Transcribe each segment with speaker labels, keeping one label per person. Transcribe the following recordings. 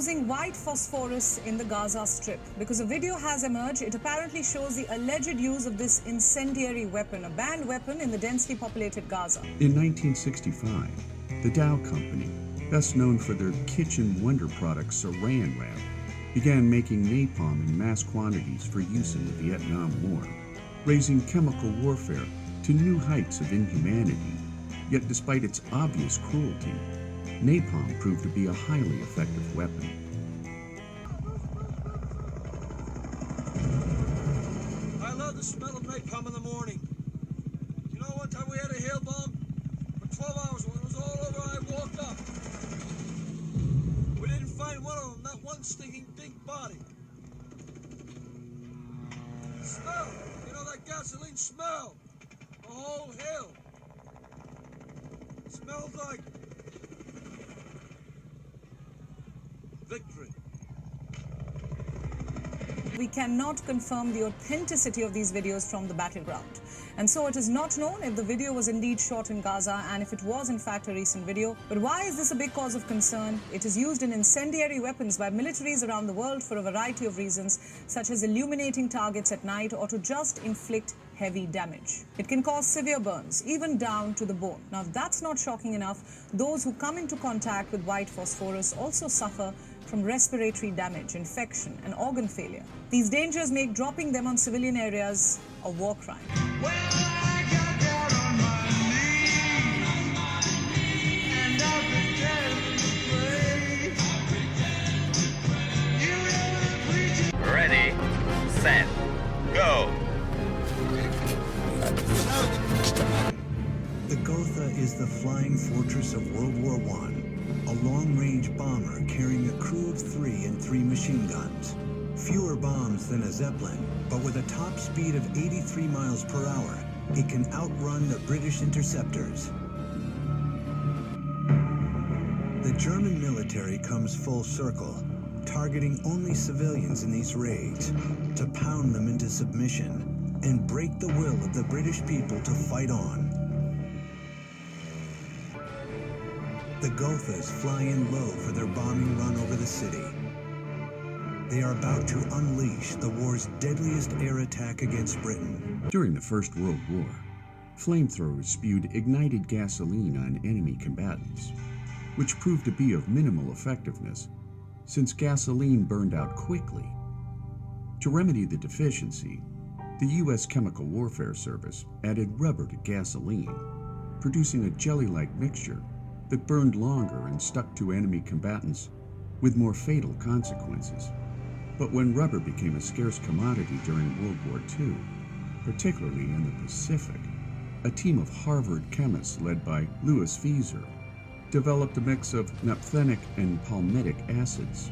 Speaker 1: using white phosphorus in the Gaza Strip because a video has emerged. It apparently shows the alleged use of this incendiary weapon, a banned weapon in the densely populated Gaza.
Speaker 2: In 1965, the Dow Company, best known for their kitchen wonder product Saran Wrap, began making napalm in mass quantities for use in the Vietnam War, raising chemical warfare to new heights of inhumanity. Yet despite its obvious cruelty, napalm proved to be a highly effective weapon.
Speaker 3: I love the smell of napalm in the morning. You know, one time we had a hail bomb for 12 hours. When it was all over, I woke up. We didn't find one of them, not one stinking big body. The smell, you know, that gasoline smell. The whole hill. It smelled like victory.
Speaker 1: We cannot confirm the authenticity of these videos from the battleground. And so it is not known if the video was indeed shot in Gaza and if it was in fact a recent video. But why is this a big cause of concern? It is used in incendiary weapons by militaries around the world for a variety of reasons, such as illuminating targets at night or to just inflict heavy damage. It can cause severe burns, even down to the bone. Now, if that's not shocking enough, those who come into contact with white phosphorus also suffer from respiratory damage, infection, and organ failure. These dangers make dropping them on civilian areas a war crime.
Speaker 3: Well, I got down on my knees, and I pretend to pray. You know the
Speaker 4: Ready, set, go!
Speaker 5: The Gotha is the flying fortress of World War I, a long-range bomber carrying a crew of 3 and 3 machine guns. Fewer bombs than a Zeppelin, but with a top speed of 83 miles per hour, it can outrun the British interceptors. The German military comes full circle, targeting only civilians in these raids, to pound them into submission and break the will of the British people to fight on. The Gothas fly in low for their bombing run over the city. They are about to unleash the war's deadliest air attack against Britain.
Speaker 2: During the First World War, flamethrowers spewed ignited gasoline on enemy combatants, which proved to be of minimal effectiveness since gasoline burned out quickly. To remedy the deficiency, the U.S. Chemical Warfare Service added rubber to gasoline, producing a jelly-like mixture that burned longer and stuck to enemy combatants with more fatal consequences. But when rubber became a scarce commodity during World War II, particularly in the Pacific, a team of Harvard chemists led by Louis Fieser developed a mix of naphthenic and palmitic acids,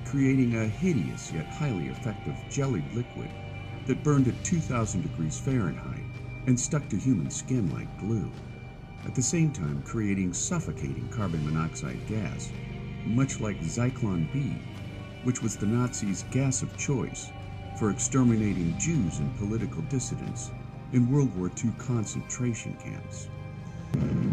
Speaker 2: creating a hideous yet highly effective jellied liquid that burned at 2,000 degrees Fahrenheit and stuck to human skin like glue, at the same time creating suffocating carbon monoxide gas, much like Zyklon B, which was the Nazis' gas of choice for exterminating Jews and political dissidents in World War II concentration camps.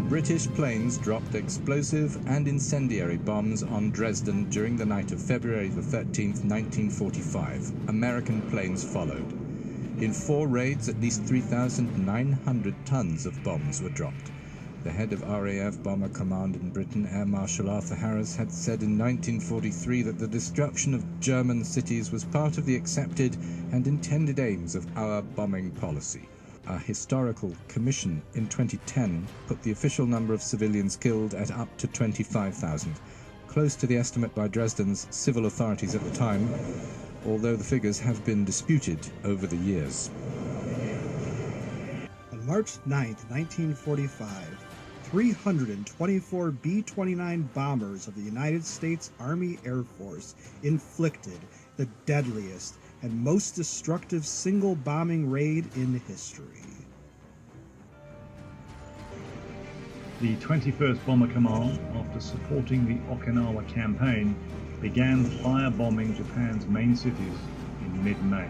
Speaker 6: British planes dropped explosive and incendiary bombs on Dresden during the night of February the 13th, 1945. American planes followed. In 4 raids, at least 3,900 tons of bombs were dropped. The head of RAF Bomber Command in Britain, Air Marshal Arthur Harris, had said in 1943 that the destruction of German cities was part of the accepted and intended aims of our bombing policy. A historical commission in 2010 put the official number of civilians killed at up to 25,000, close to the estimate by Dresden's civil authorities at the time, although the figures have been disputed over the years.
Speaker 7: On March 9, 1945, 324 B-29 bombers of the United States Army Air Force inflicted the deadliest and most destructive single bombing raid in history.
Speaker 8: The 21st Bomber Command, after supporting the Okinawa campaign, began firebombing Japan's main cities in mid-May.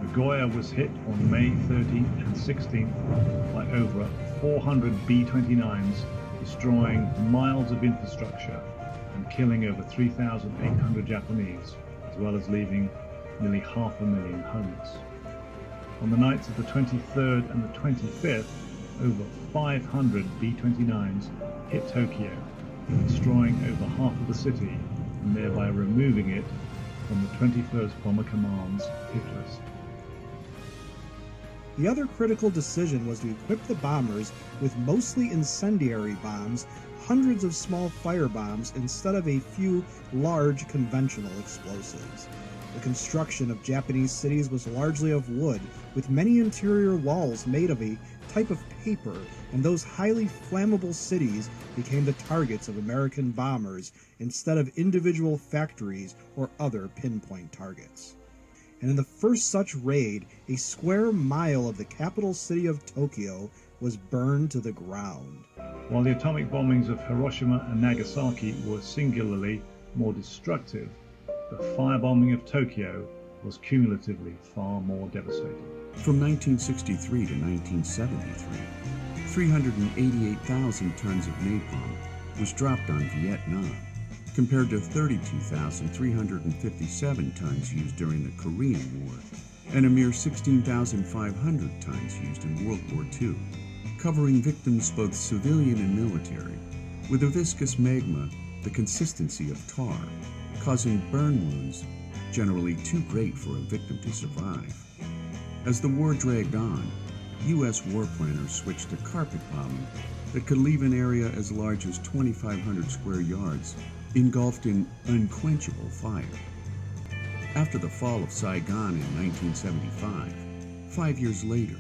Speaker 8: Nagoya was hit on May 13th and 16th by over 400 B-29s, destroying miles of infrastructure and and killing over 3,800 Japanese, as well as leaving nearly 500,000 homeless. On the nights of the 23rd and the 25th, over 500 B-29s hit Tokyo, destroying over half of the city and thereby removing it from the 21st Bomber Command's hit list.
Speaker 7: The other critical decision was to equip the bombers with mostly incendiary bombs, hundreds of small firebombs instead of a few large conventional explosives. The construction of Japanese cities was largely of wood, with many interior walls made of a type of paper, and those highly flammable cities became the targets of American bombers instead of individual factories or other pinpoint targets. And in the first such raid, a square mile of the capital city of Tokyo was burned to the ground.
Speaker 8: While the atomic bombings of Hiroshima and Nagasaki were singularly more destructive, the firebombing of Tokyo was cumulatively far more devastating.
Speaker 2: From 1963 to 1973, 388,000 tons of napalm was dropped on Vietnam, compared to 32,357 tons used during the Korean War, and a mere 16,500 tons used in World War II, covering victims both civilian and military, with a viscous magma the consistency of tar, causing burn wounds generally too great for a victim to survive. As the war dragged on, U.S. war planners switched to carpet bombing that could leave an area as large as 2,500 square yards engulfed in unquenchable fire. After the fall of Saigon in 1975, 5 years later,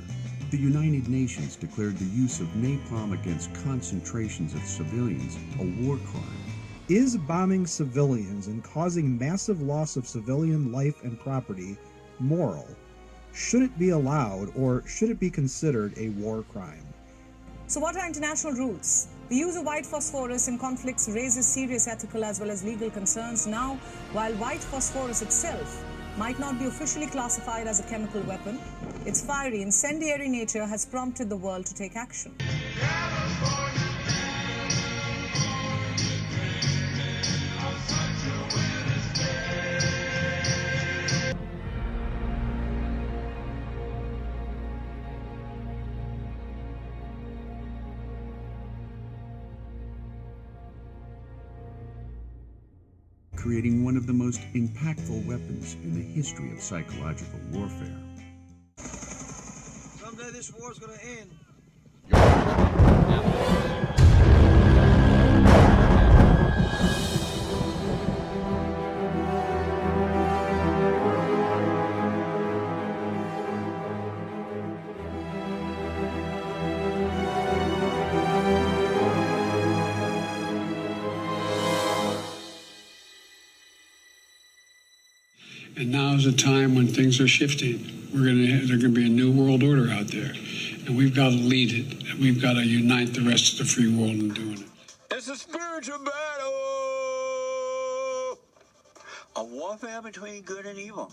Speaker 2: the United Nations declared the use of napalm against concentrations of civilians a war crime.
Speaker 7: Is bombing civilians and causing massive loss of civilian life and property moral? Should it be allowed, or should it be considered a war crime?
Speaker 1: So what are international rules? The use of white phosphorus in conflicts raises serious ethical as well as legal concerns. Now, while white phosphorus itself might not be officially classified as a chemical weapon, its fiery, incendiary nature has prompted the world to take action.
Speaker 2: Creating one of the most impactful weapons in the history of psychological warfare.
Speaker 3: Someday this war's gonna end.
Speaker 9: And now is a time when things are shifting. There's going to be a new world order out there, and we've got to lead it. And we've got to unite the rest of the free world in doing it.
Speaker 3: It's a spiritual battle, a warfare between good and evil.